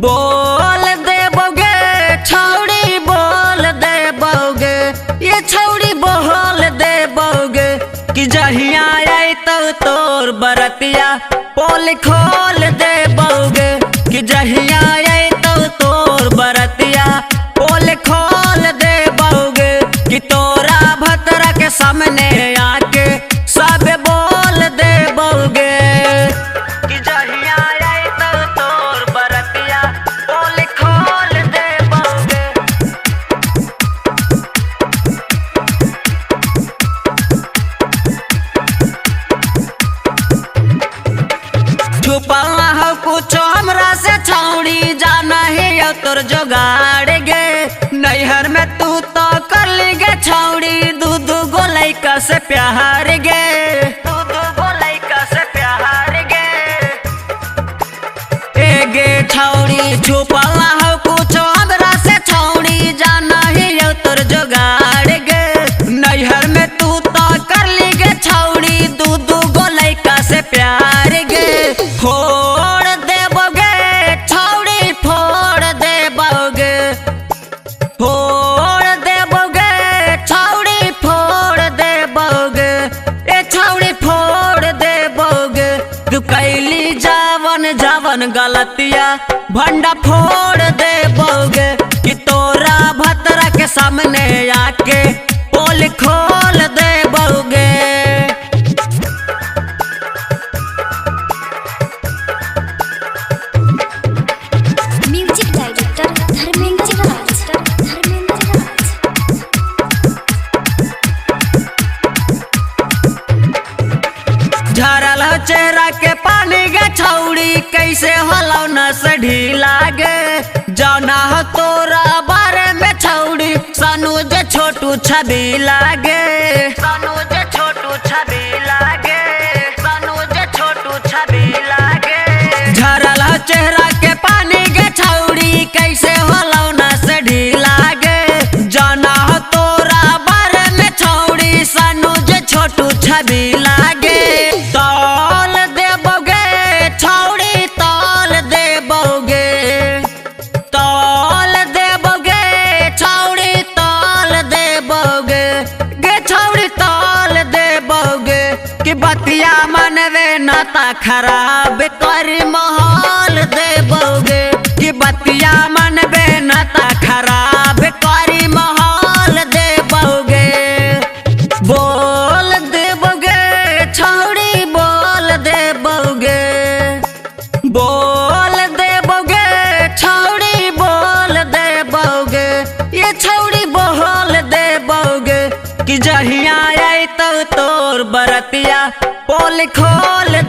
बोल देबोगे छौड़ी बोल देबोगे, ये छौड़ी बोल देबोगे कि जहिया आई तो तोर बरतिया पोल खोल देबोगे, कि जहिया आई तो तोर बरतिया पोल खोल देबोगे, कि तोरा भतरा के सामने आके सब बोल देबोगे, कि जहिया आई तो तोर बरतिया पोल खोल देबोगे। छुपावा हो कुछ हमरा से छौड़ी जाना है तोर जोगाड़ गे, नैहर में तू तो कर ली गे छौड़ी दूध गोलैका से प्यार गे, दूध गोलैका से प्यार गे। ए गे छौड़ी छुपावा हो कुछ हमरा से छौड़ी जाना है तोर जोगाड़ गे, नैहर में तू तो कर ली गे छौड़ी दूध गोलैका से प्यार गे। फोड़ देबोगे छौड़ी फोड़ देबोगे, फोड़ देबोगे छौड़ी फोड़ देबोगे, ए छौड़ी फोड़ देबोगे, तू कैली जावन जावन गलतिया भंडा फोड़ देबोगे, कि तोरा भतरा के सामने आके पोल खोल देबोगे। म्यूजिक डायरेक्टर धर्मेंद्र राज। झरल चेहरा के पानी गे छौड़ी कैसे होलौ न से ढीला गे, जाना हो तोरा बारे में छौड़ी सनुज छोटू छवि लागे, सनुज छोटू छवि लागे, सनुज छोटू छवि लागे। झरल चेहरा के पानी गे छौड़ी कैसे होलौ न से ढीला गे, जाना हो तोरा बारे में छौड़ी सनुज छोटू छवि लागे। तौल देबोगे छौड़ी तौल देबोगे, तौल देबोगे छौड़ी तौल देबोगे, गे छौड़ी तौल देबोगे, कि बतिया मनवे नाता खराब कर माहौल देबोगे, कि बतिया मनवे नाता खराब कर माहौल देबोगे। बोल देबोगे छौड़ी बोल देबोगे, बोल देबोगे छौड़ी बोल देबोगे, ये छौड़ी बोल देबोगे, कि जहिया आई तो तोर बरतिया पोल खोल